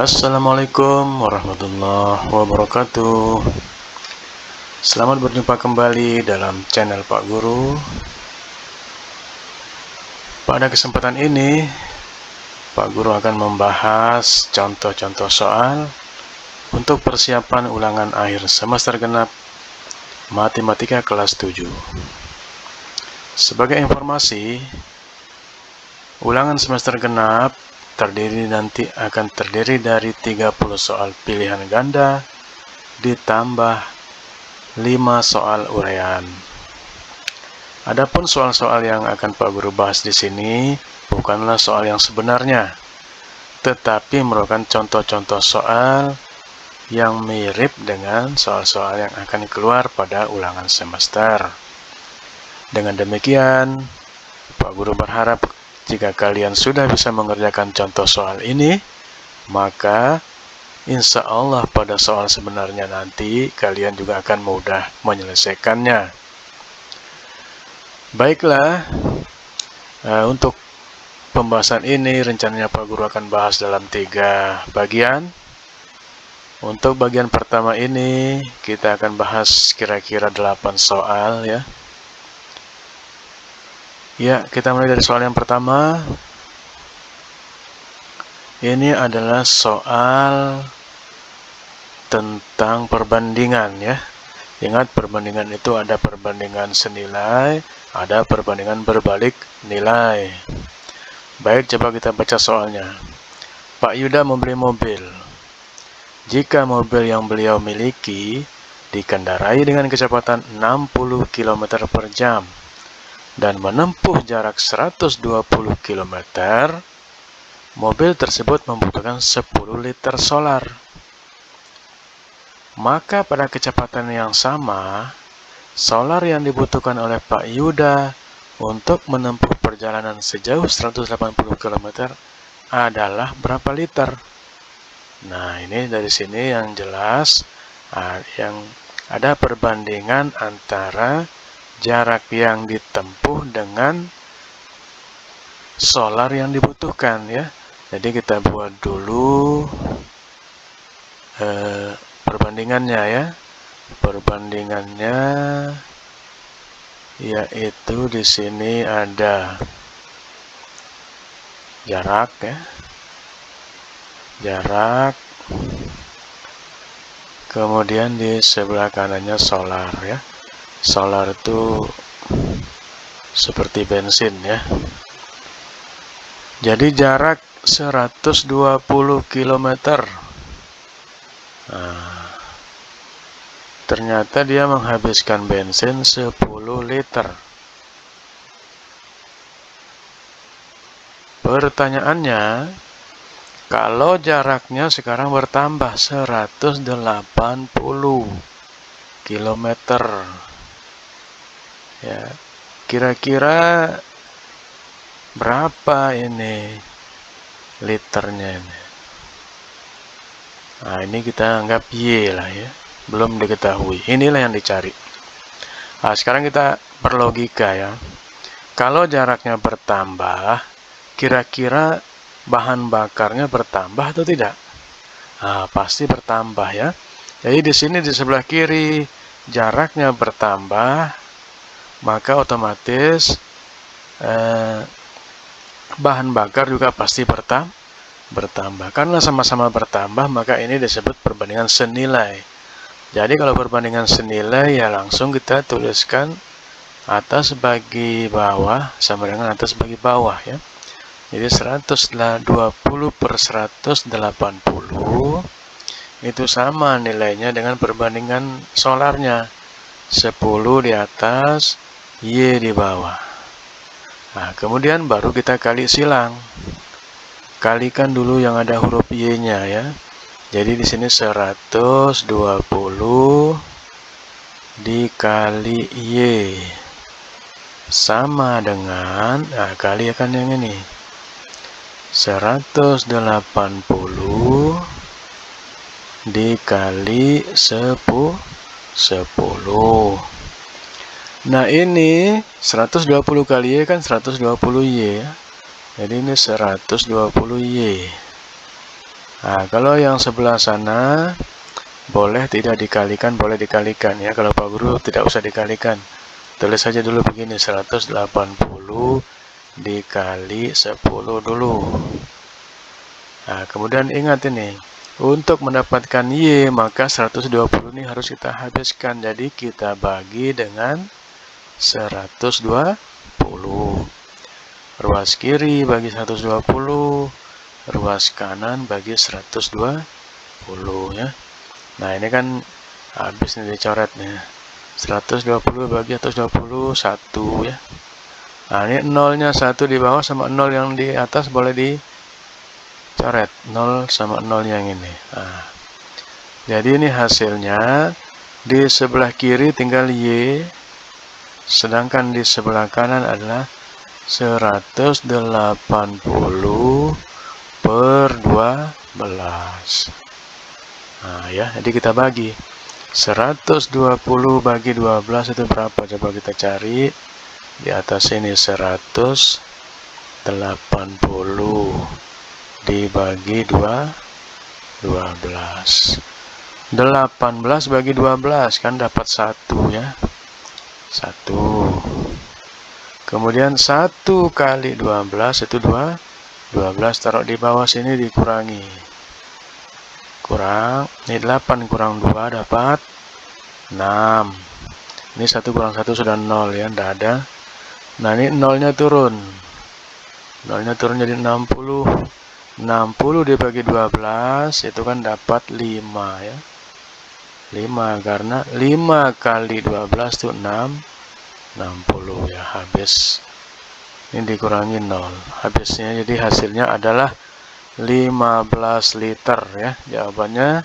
Assalamualaikum warahmatullahi wabarakatuh. Selamat berjumpa kembali dalam channel Pak Guru. Pada kesempatan ini, Pak Guru akan membahas contoh-contoh soal untuk persiapan ulangan akhir semester genap Matematika kelas 7. Sebagai informasi, ulangan semester genap akan terdiri dari 30 soal pilihan ganda ditambah 5 soal uraian. Adapun soal-soal yang akan Pak Guru bahas di sini bukanlah soal yang sebenarnya, tetapi merupakan contoh-contoh soal yang mirip dengan soal-soal yang akan keluar pada ulangan semester. Dengan demikian, Pak Guru berharap jika kalian sudah bisa mengerjakan contoh soal ini, maka insya Allah pada soal sebenarnya nanti kalian juga akan mudah menyelesaikannya. Baiklah, untuk pembahasan ini rencananya Pak Guru akan bahas dalam 3 bagian. Untuk bagian pertama ini kita akan bahas kira-kira 8 soal ya. Ya, kita mulai dari soal yang pertama. Ini adalah soal tentang perbandingan ya. Ingat, perbandingan itu ada perbandingan senilai, ada perbandingan berbalik nilai. Baik, coba kita baca soalnya. Pak Yuda membeli mobil. Jika mobil yang beliau miliki dikendarai dengan kecepatan 60 km per jam dan menempuh jarak 120 km, mobil tersebut membutuhkan 10 liter solar. Maka pada kecepatan yang sama, solar yang dibutuhkan oleh Pak Yuda untuk menempuh perjalanan sejauh 180 km adalah berapa liter? Nah, ini dari sini yang jelas yang ada perbandingan antara jarak yang ditempuh dengan solar yang dibutuhkan ya. Jadi kita buat dulu perbandingannya ya. Perbandingannya yaitu di sini ada jarak ya. Jarak. Kemudian di sebelah kanannya solar ya. Solar itu seperti bensin ya. Jadi jarak 120 km. Nah, ternyata dia menghabiskan bensin 10 liter. Pertanyaannya, kalau jaraknya sekarang bertambah 180 km. Ya, kira-kira berapa ini liternya ini? Nah, ini kita anggap Y lah ya, belum diketahui. Inilah yang dicari. Nah, sekarang kita berlogika ya. Kalau jaraknya bertambah, kira-kira bahan bakarnya bertambah atau tidak? Nah, pasti bertambah ya. Jadi di sini di sebelah kiri jaraknya bertambah, maka otomatis bahan bakar juga pasti bertambah. Karena sama-sama bertambah, maka ini disebut perbandingan senilai. Jadi kalau perbandingan senilai ya langsung kita tuliskan atas bagi bawah sama dengan atas bagi bawah ya. Jadi 120 per 180 itu sama nilainya dengan perbandingan solarnya. 10 di atas, Y di bawah. Nah, kemudian baru kita kali silang. Kalikan dulu yang ada huruf Y-nya ya. Jadi di sini 120 dikali Y sama dengan, nah kalikan yang ini. 180 dikali 10. Nah, ini 120 kali Y kan 120 Y ya. Jadi ini 120 Y. Nah, kalau yang sebelah sana boleh tidak dikalikan, boleh dikalikan ya. Kalau Pak Guru tidak usah dikalikan. Tulis saja dulu begini, 180 dikali 10 dulu. Nah, kemudian ingat ini, untuk mendapatkan Y, maka 120 ini harus kita habiskan. Jadi kita bagi dengan 120. Ruas kiri bagi 120, ruas kanan bagi 120 ya. Nah, ini kan habis nih dicoret nih. 120 bagi 120, 1 ya. Nah, ini nolnya 1 di bawah sama 0 yang di atas boleh dicoret. 0 sama 0 yang ini. Nah, jadi ini hasilnya di sebelah kiri tinggal Y, sedangkan di sebelah kanan adalah 180 per 12. Nah ya, jadi kita bagi 120 bagi 12 itu berapa? Coba kita cari. Di atas ini 180 dibagi 12. 18 bagi 12 kan dapat 1 ya. 1. Kemudian 1 kali 12 itu 12, taruh di bawah sini dikurangi. Kurang, ini 8 kurang 2 dapat 6. Ini 1 kurang 1 sudah 0 ya, tidak ada. Nah ini 0-nya turun. 0-nya turun jadi 60. 60 dibagi 12 itu kan dapat 5 ya. 5 karena 5 kali 12 itu 60 ya, habis. Ini dikurangi 0. Habisnya jadi hasilnya adalah 15 liter ya jawabannya.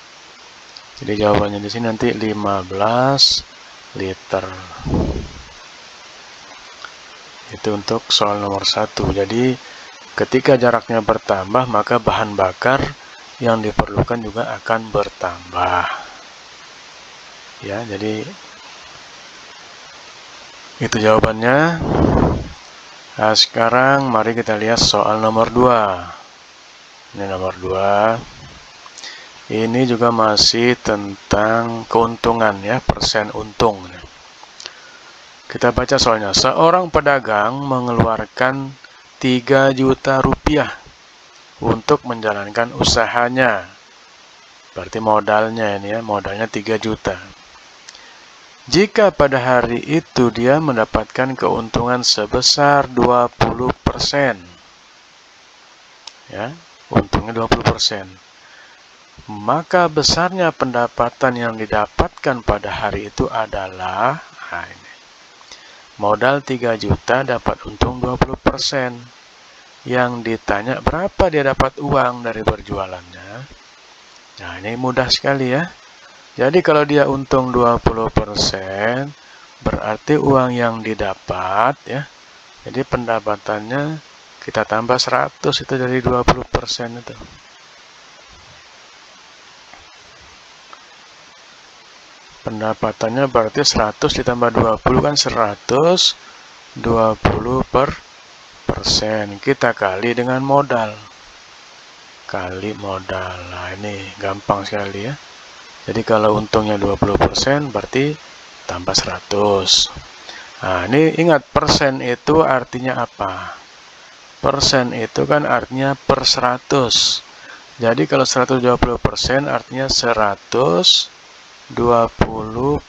Jadi jawabannya di sini nanti 15 liter. Itu untuk soal nomor 1. Jadi ketika jaraknya bertambah, maka bahan bakar yang diperlukan juga akan bertambah. Ya, jadi itu jawabannya. Nah, sekarang mari kita lihat soal nomor 2. Ini nomor 2. Ini juga masih tentang keuntungan ya, persen untung. Kita baca soalnya. Seorang pedagang mengeluarkan 3 juta rupiah untuk menjalankan usahanya. Berarti modalnya ini ya, modalnya 3 juta. Jika pada hari itu dia mendapatkan keuntungan sebesar 20%. Ya, untungnya 20%. Maka besarnya pendapatan yang didapatkan pada hari itu adalah ini. Modal 3 juta dapat untung 20%. Yang ditanya berapa dia dapat uang dari berjualannya. Nah, ini mudah sekali ya. Jadi kalau dia untung 20%, berarti uang yang didapat ya. Jadi pendapatannya kita tambah 100 itu dari 20% itu. Pendapatannya berarti 100 ditambah 20 kan 120 per persen. Kita kali dengan modal. Kali modal. Nah, ini gampang sekali ya. Jadi kalau untungnya 20% berarti tambah 100. Nah, ini ingat persen itu artinya apa? Persen itu kan artinya per 100. Jadi kalau 120% artinya 120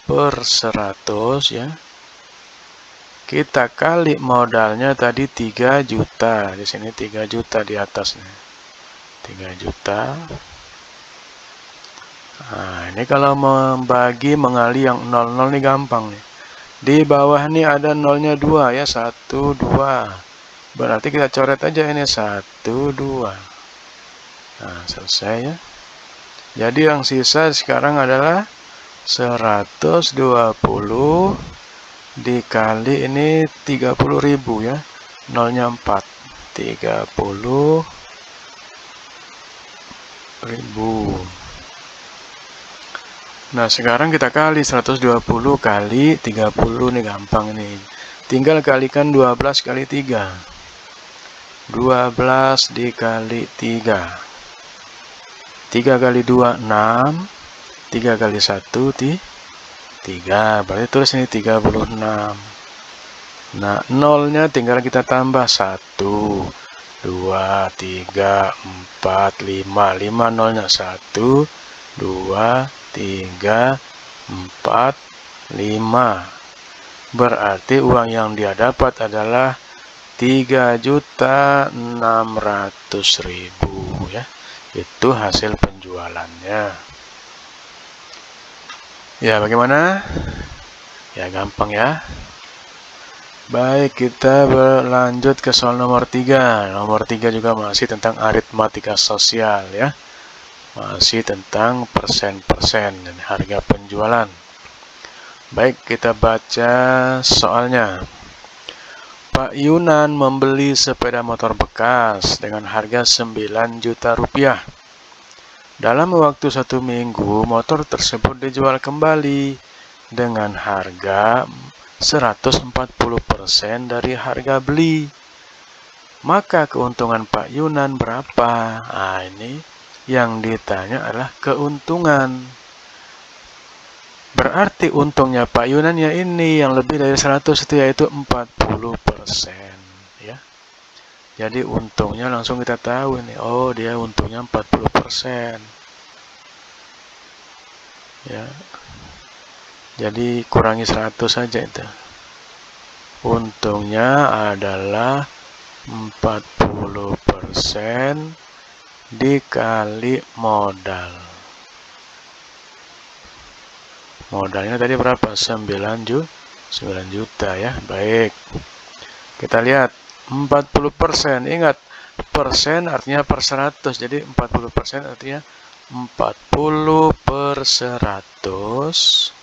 per 100 ya. Kita kali modalnya tadi 3 juta. Di sini 3 juta di atasnya. 3 juta. Nah, ini kalau membagi mengali yang 00 ini gampang nih. Di bawah ini ada nolnya 2 ya, 1, 2. Berarti kita coret aja ini 1, 2. Nah, selesai ya. Jadi yang sisa sekarang adalah 120 dikali ini 30.000 ya. Nolnya 4. 30.000. Nah, sekarang kita kali 120 kali 30 nih gampang nih. Tinggal kalikan 12 kali 3. 12 dikali 3. 3 kali 2, 6. 3 kali 1, 3. Berarti tulis ini 36. Nah, nolnya tinggal kita tambah 1, 2, 3, 4, 5. 5 nolnya 1, 2, 3, 4, 5. Berarti uang yang dia dapat adalah 3.600.000 ya. Itu hasil penjualannya. Ya, bagaimana? Ya, gampang ya. Baik, kita berlanjut ke soal nomor 3. Nomor 3 juga masih tentang aritmatika sosial ya. Masih tentang persen-persen dan harga penjualan. Baik, kita baca soalnya. Pak Yunan membeli sepeda motor bekas dengan harga 9 juta rupiah. Dalam waktu 1 minggu, motor tersebut dijual kembali dengan harga 140% dari harga beli. Maka keuntungan Pak Yunan berapa? Nah, ini yang ditanya adalah keuntungan. Berarti untungnya Pak Yunan ya ini yang lebih dari 100 itu yaitu 40% ya. Jadi untungnya langsung kita tahu ini. Oh, dia untungnya 40%. Ya. Jadi kurangi 100 saja itu. Untungnya adalah 40% dikali modal. Modalnya tadi berapa? 9 juta ya. Baik. Kita lihat 40%. Ingat, persen artinya per 100. Jadi 40% artinya 40 per 100.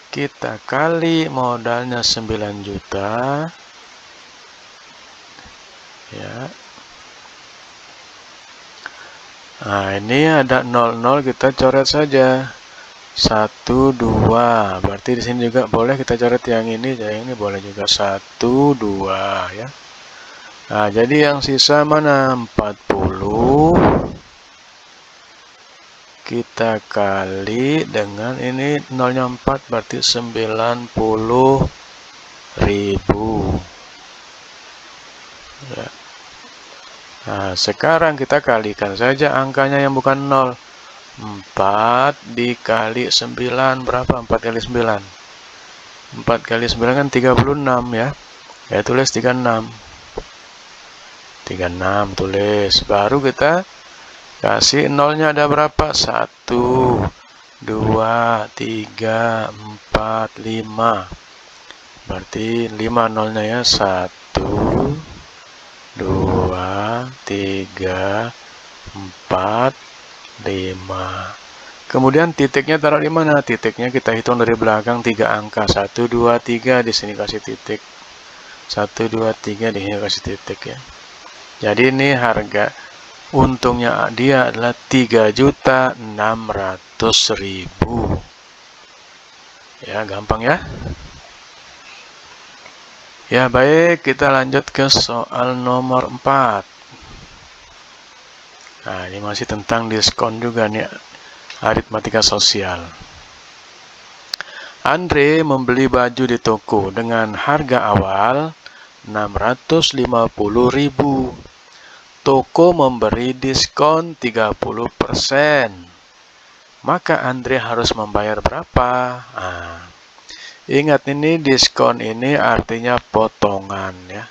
Kita kali modalnya 9 juta. Ya. Nah, ini ada 00 kita coret saja. 1, 2. Berarti di sini juga boleh kita coret yang ini boleh juga 1, 2 ya. Nah, jadi yang sisa mana? 40 kita kali dengan ini nolnya 4 berarti 90.000 ya. Nah, sekarang kita kalikan saja angkanya yang bukan 0. 4 dikali 9 berapa? 4 kali 9. 4 kali 9 kan 36 ya. Ya tulis 36. 36 tulis. Baru kita kasih nolnya ada berapa? 1, 2, 3, 4, 5. Berarti 5 nolnya ya. 1, 2, 3, 4, 5. Kemudian titiknya taruh di mana? Titiknya kita hitung dari belakang 3 angka. 1, 2, 3 di sini kasih titik. 1, 2, 3 di sini kasih titik ya. Jadi ini harga untungnya dia adalah 3.600.000. Ya, gampang ya. Ya, baik, kita lanjut ke soal nomor 4. Nah, ini masih tentang diskon juga nih, aritmatika sosial. Andre membeli baju di toko dengan harga awal 650.000. Toko memberi diskon 30%. Maka Andre harus membayar berapa? Nah, ingat ini diskon ini artinya potongan ya.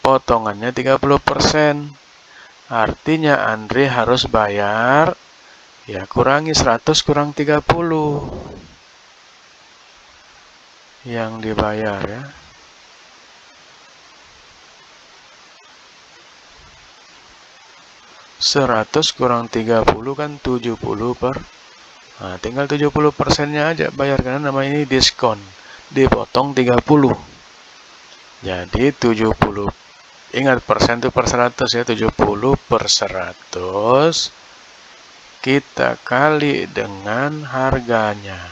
Potongannya 30%. Artinya Andre harus bayar ya kurangi 100 kurang 30 yang dibayar ya. Seratus kurang 30 kan 70 per. Nah, tinggal 70%-nya aja bayar karena namanya ini diskon. Dipotong 30. Jadi 70. Ingat persen itu per 100 ya. 70 per 100 kita kali dengan harganya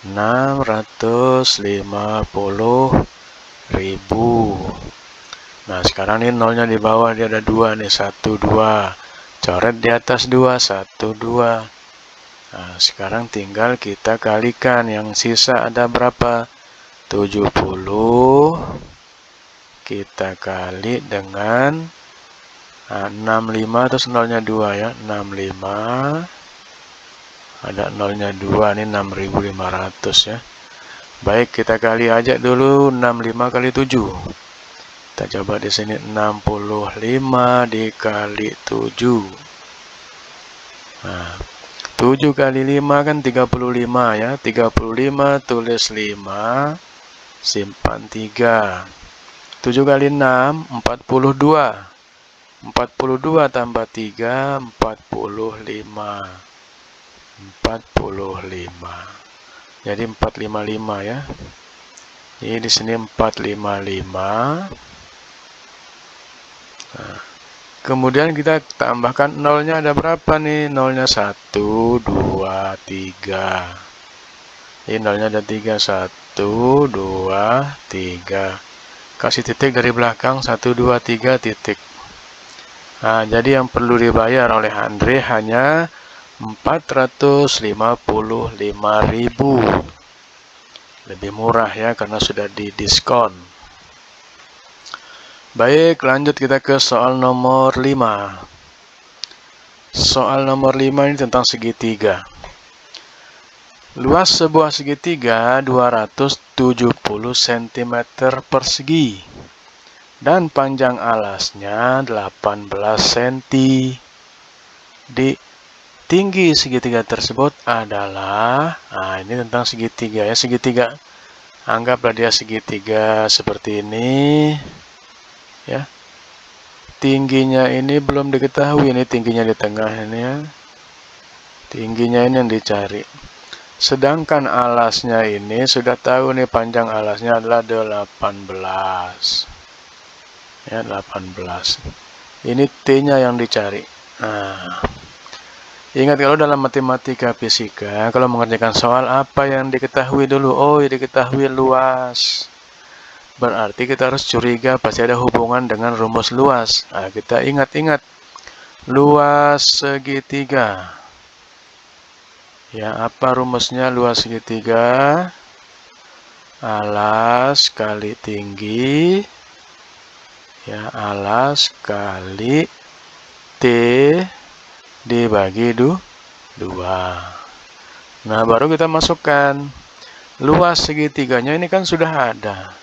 650.000. Nah, sekarang ini nolnya di bawah dia ada 2 nih. 1, 2. Coret di atas 2, 1, 2. Nah, sekarang tinggal kita kalikan. Yang sisa ada berapa? 70. Kita kali dengan 65, terus nolnya 2 ya. 65. Ada nolnya 2, ini 6.500 ya. Baik, kita kali aja dulu 65 kali 7. Kita coba di sini 65 dikali 7. Nah, 7 kali 5 kan 35 ya. 35 tulis 5, simpan 3. 7 kali 6, 42. 42 tambah 3, 45. 45. Jadi 455 ya. Ini di sini 455. Nah, kemudian kita tambahkan nolnya ada berapa nih? Nolnya 1, 2, 3. Ini nolnya ada 3, 1, 2, 3. Kasih titik dari belakang, 1, 2, 3 titik. Nah, jadi yang perlu dibayar oleh Andre hanya 455.000. Lebih murah ya, karena sudah didiskon. Baik, lanjut kita ke soal nomor 5. Soal nomor 5 ini tentang segitiga. Luas sebuah segitiga 270 cm persegi. Dan panjang alasnya 18 cm. Di tinggi segitiga tersebut adalah, nah ini tentang segitiga ya, segitiga. Anggaplah dia segitiga seperti ini. Ya. Tingginya ini belum diketahui, ini tingginya di tengah ini ya. Tingginya ini yang dicari. Sedangkan alasnya ini sudah tahu nih, panjang alasnya adalah 18. Ya, 18. Ini T-nya yang dicari. Nah, ingat kalau dalam matematika fisika, kalau mengerjakan soal apa yang diketahui dulu? Oh, yang diketahui luas. Berarti kita harus curiga pasti ada hubungan dengan rumus luas. Nah, kita ingat-ingat. Luas segitiga. Ya, apa rumusnya luas segitiga? Alas kali tinggi. Ya, alas kali T dibagi 2. Nah, baru kita masukkan. Luas segitiganya ini kan sudah ada.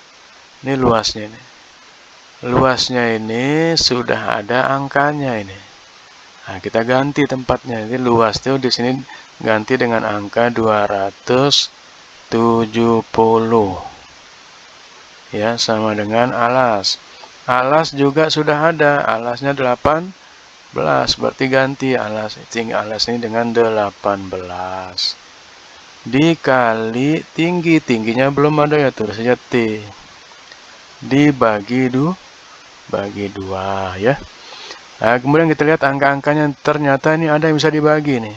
Ini luasnya ini. Luasnya ini sudah ada angkanya ini. Nah, kita ganti tempatnya. Ini luas itu di sini ganti dengan angka 270. Ya, sama dengan alas. Alas juga sudah ada. Alasnya 18. Berarti ganti alas. Tinggi alas ini dengan 18. Dikali tinggi. Tingginya belum ada ya, tulis saja T. Dibagi 2 ya. Nah, kemudian kita lihat angka-angkanya, ternyata ini ada yang bisa dibagi nih.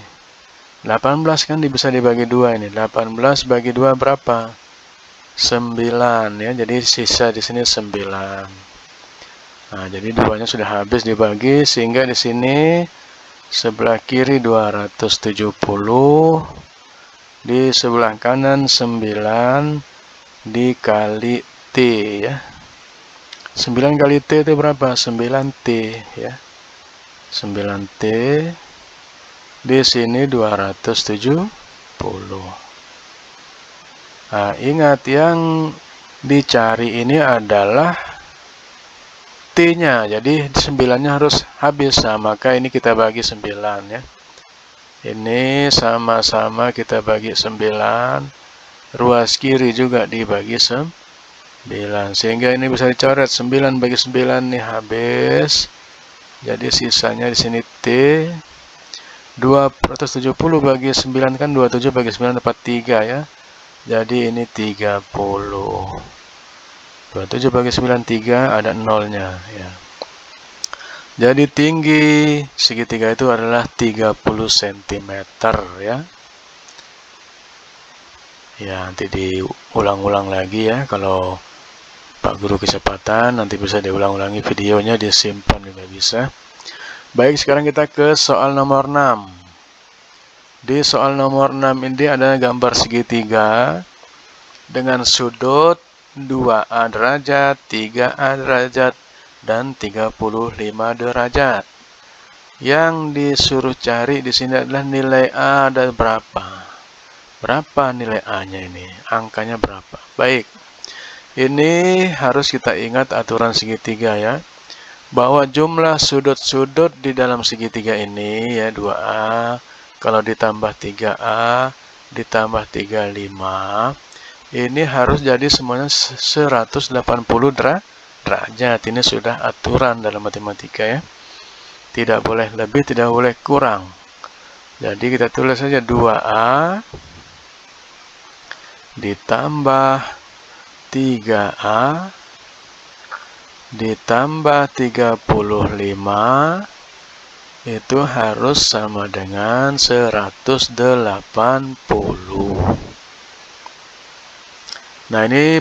18 kan bisa dibagi 2 ini. 18 bagi 2 berapa? 9 ya. Jadi sisa di sini 9. Nah, jadi 2-nya sudah habis dibagi, sehingga di sini sebelah kiri 270, di sebelah kanan 9 dikali T ya. 9 kali T itu berapa? 9T ya. 9T. Di sini 270. Nah, ingat yang dicari ini adalah T-nya. Jadi 9-nya harus habis. Nah, maka ini kita bagi 9 ya. Ini sama-sama kita bagi 9. Ruas kiri juga dibagi 9. Sehingga ini bisa dicoret. 9 bagi 9 nih habis. Jadi sisanya di sini T. 270 bagi 9 kan 27 bagi 9 dapat 3 ya. Jadi ini 30. 27 bagi 9 3, ada nolnya ya. Jadi tinggi segitiga itu adalah 30 cm ya. Ya, nanti diulang-ulang lagi ya. Kalau Pak Guru kecepatan, nanti bisa diulang-ulangi videonya, disimpan juga bisa. Baik, sekarang kita ke soal nomor 6. Di soal nomor 6 ini ada gambar segitiga dengan sudut 2A derajat, 3A derajat, dan 35 derajat. Yang disuruh cari di sini adalah nilai A ada berapa. Berapa nilai A-nya ini? Angkanya berapa? Baik, ini harus kita ingat aturan segitiga ya. Bahwa jumlah sudut-sudut di dalam segitiga ini ya 2A, kalau ditambah 3A, ditambah 35, ini harus jadi semuanya 180 derajat. Ini sudah aturan dalam matematika ya. Tidak boleh lebih, tidak boleh kurang. Jadi kita tulis saja 2A ditambah 3A ditambah 35 itu harus sama dengan 180. Nah, ini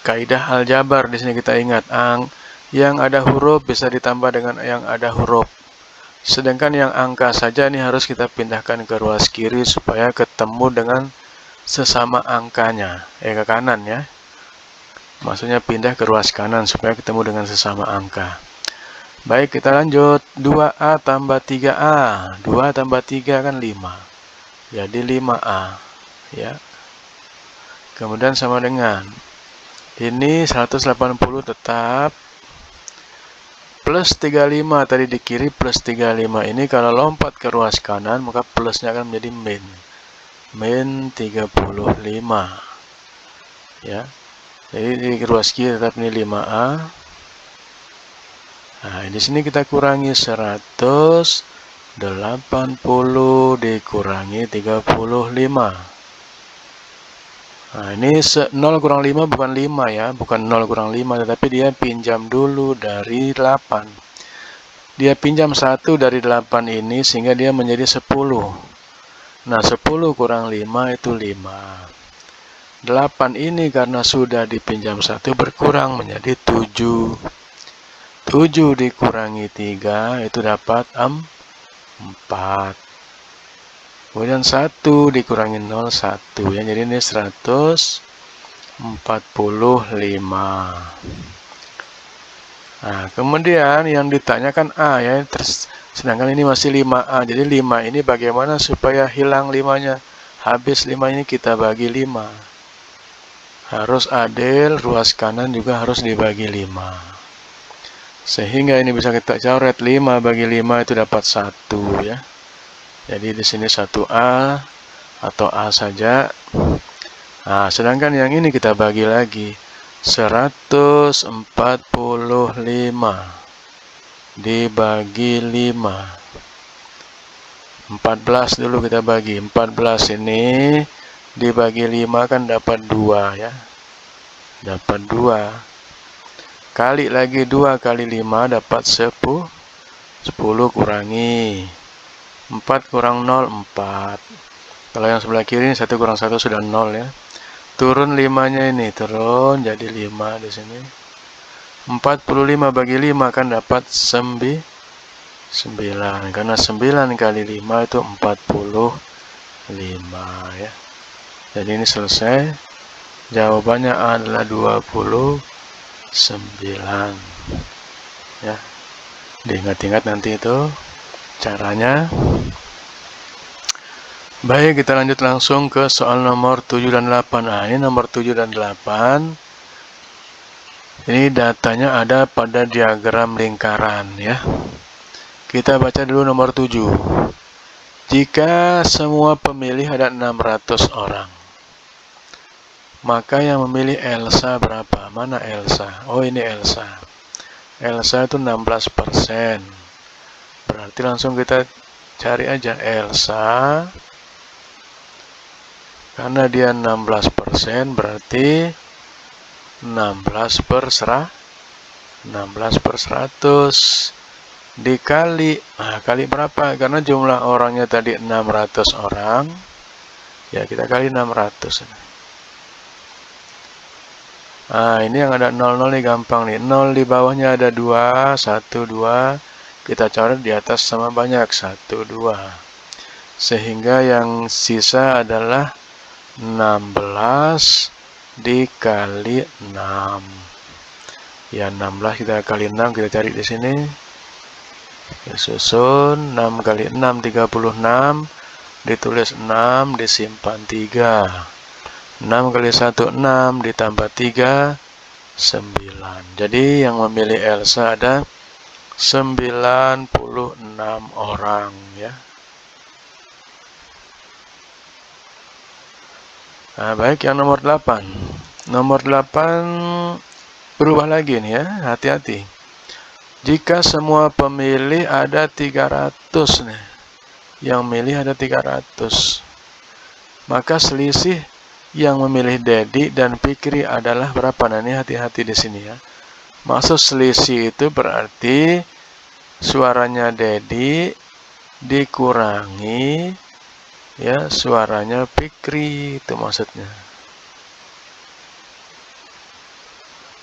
kaidah aljabar di sini kita ingat. Yang ada huruf bisa ditambah dengan yang ada huruf. Sedangkan yang angka saja ini harus kita pindahkan ke ruas kiri supaya ketemu dengan sesama angkanya. Ke kanan ya. Maksudnya pindah ke ruas kanan supaya ketemu dengan sesama angka. Baik, kita lanjut. 2A tambah 3A. 2 tambah 3 kan 5. Jadi 5A. Ya. Kemudian sama dengan. Ini 180 tetap. Plus 35 tadi di kiri plus 35. Ini kalau lompat ke ruas kanan maka plusnya akan menjadi min. Min 35. Ya. Jadi di ruas kiri tetap ini 5A. Nah, di sini kita kurangi 180 dikurangi 35. Nah, ini 0 kurang 5 bukan 5 ya, bukan 0 kurang 5, tetapi dia pinjam dulu dari 8. Dia pinjam 1 dari 8 ini sehingga dia menjadi 10. Nah, 10 kurang 5 itu 5. 8 ini karena sudah dipinjam 1 berkurang menjadi 7. 7 dikurangi 3 itu dapat 4. Kemudian 1 dikurangi 0, 1 ya. Jadi ini 145. Nah, kemudian yang ditanyakan A ya. Sedangkan ini masih 5A. Jadi 5 ini bagaimana supaya hilang 5-nya? Habis 5 ini kita bagi 5. Harus adil, ruas kanan juga harus dibagi 5. Sehingga ini bisa kita coret 5 bagi 5 itu dapat 1 ya. Jadi di sini 1A atau A saja. Nah, sedangkan yang ini kita bagi lagi. 145 dibagi 5. 14 dulu kita bagi. 14 ini dibagi 5 kan dapat 2 ya. Dapat 2. Kali lagi 2 kali 5 dapat 10. 10 kurangi 4 kurang 0, 4. Kalau yang sebelah kiri 1 kurang 1 sudah 0 ya. Turun 5-nya ini, turun jadi 5 di sini. 45 bagi 5 kan dapat 9. Karena 9 kali 5 itu 45 ya. Jadi ini selesai. Jawabannya adalah 29. Ya. Diingat-ingat nanti itu caranya. Baik, kita lanjut langsung ke soal nomor 7 dan 8. Nah, ini nomor 7 dan 8. Ini datanya ada pada diagram lingkaran ya. Kita baca dulu nomor 7. Jika semua pemilih ada 600 orang, maka yang memilih Elsa berapa? Mana Elsa? Oh, ini Elsa. Elsa itu 16%. Berarti langsung kita cari aja Elsa. Karena dia 16%, berarti 16 per 100 dikali, kali berapa? Karena jumlah orangnya tadi 600 orang, ya kita kali 600. Nah, ini yang ada 00 nih gampang nih. 0 di bawahnya ada 2, 1, 2. kita coret di atas sama banyak 1, 2. Sehingga yang sisa adalah 16 dikali 6. Ya 16 kita kali 6 kita cari di sini. Kita susun 6 kali 6 36, ditulis 6 disimpan 3. 6 kali 1 6 ditambah 3 9. Jadi yang memilih Elsa ada 96 orang ya. Nah, baik yang nomor 8. Nomor 8 berubah lagi nih ya, hati-hati. Jika semua pemilih ada 300 nih. Yang milih ada 300. Maka selisih yang memilih Dedi dan Fikri adalah berapa? Nah, ini hati-hati di sini ya. Maksud selisih itu berarti suaranya Dedi dikurangi ya suaranya Fikri, itu maksudnya.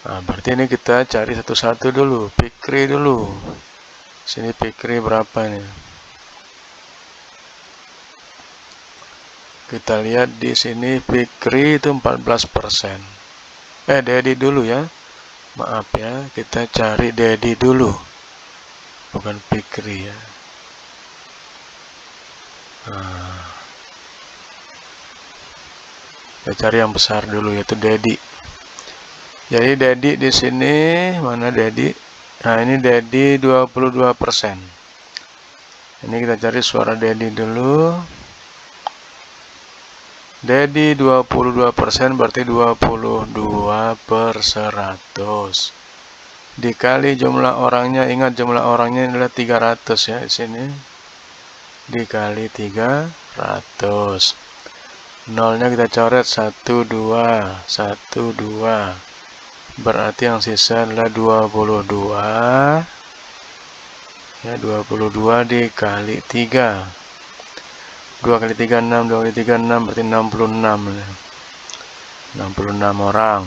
Nah, berarti ini kita cari satu-satu dulu. Fikri dulu. Sini Fikri berapa nih? Kita lihat di sini Fikri itu 14%. Dedi dulu ya. Maaf ya, kita cari Dedi dulu. Bukan Fikri ya. Nah, kita cari yang besar dulu yaitu Dedi. Jadi Dedi di sini mana Dedi? Nah, ini Dedi 22%. Ini kita cari suara Dedi dulu. Dedi 22% berarti 22 per 100. Dikali jumlah orangnya, ingat jumlah orangnya adalah 300 ya di sini. Dikali 300. Nolnya kita coret 1, 2, 1, 2. Berarti yang sisa adalah 22. Ya, 22 dikali 3. 2 kali 3, 6, 2 kali 3, 6, berarti 66. 66 orang.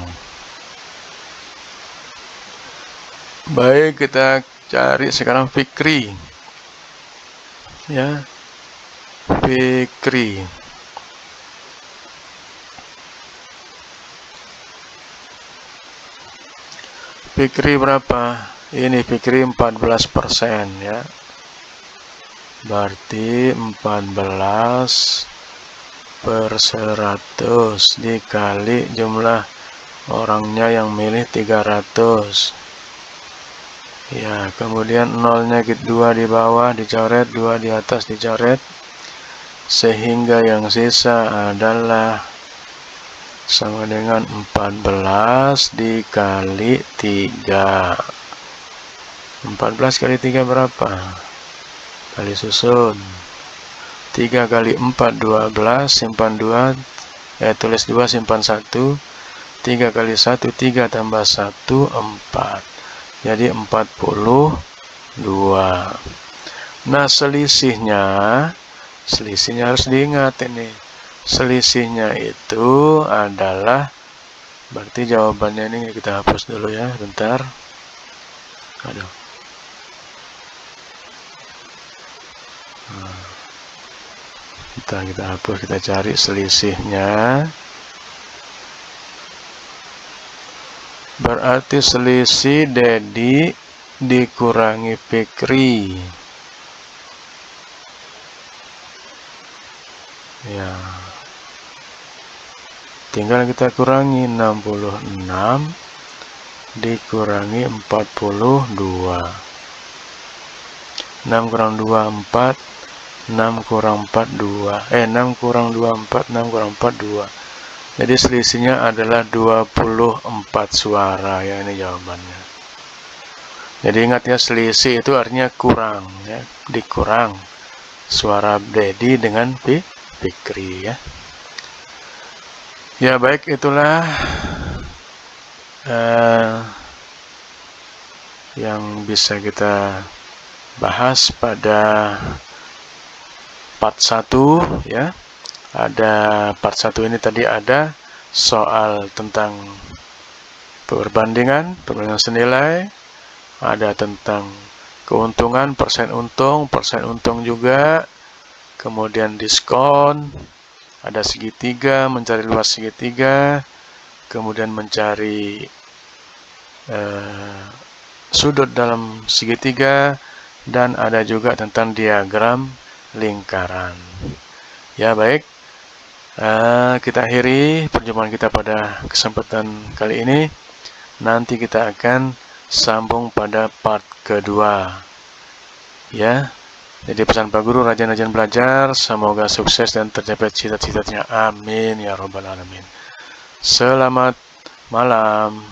Baik, kita cari sekarang Fikri. Ya, Fikri. Fikri berapa? Ini Fikri 14% ya. Berarti 14 per 100 dikali jumlah orangnya yang milih 300. Ya, kemudian nolnya 2 di bawah dicoret, 2 di atas dicoret. Sehingga yang sisa adalah sama dengan 14 dikali 3. 14 kali 3 berapa? Kali susun. 3 kali 4, 12, simpan 2, tulis 2, simpan 1. 3 kali 1, 3 tambah 1, 4. Jadi 42. Nah, selisihnya harus diingat ini. Selisihnya itu adalah, berarti jawabannya ini kita hapus dulu ya, bentar. Aduh. Kita hapus, kita cari selisihnya. Berarti selisih Dedi dikurangi Fikri. Ya. Tinggal kita kurangi 66 dikurangi 42. 6 kurang 2, 4. 6 kurang 4, 2. 6 kurang 2, 4. 6 kurang 4, 2. Jadi selisihnya adalah 24 suara ya, ini jawabannya. Jadi ingat ya, selisih itu artinya kurang ya, dikurang suara Dedi dengan Fikri ya. Ya baik, itulah yang bisa kita bahas pada part 1 ya. Ada part 1 ini tadi ada soal tentang perbandingan senilai, ada tentang keuntungan, persen untung juga, kemudian diskon, ada segitiga, mencari luas segitiga, kemudian mencari sudut dalam segitiga, dan ada juga tentang diagram lingkaran. Ya, baik. Kita akhiri perjumpaan kita pada kesempatan kali ini. Nanti kita akan sambung pada part kedua. Ya. Jadi pesan Pak Guru, rajin-rajin belajar, semoga sukses dan tercapai cita-citanya. Amin ya robbal alamin. Selamat malam.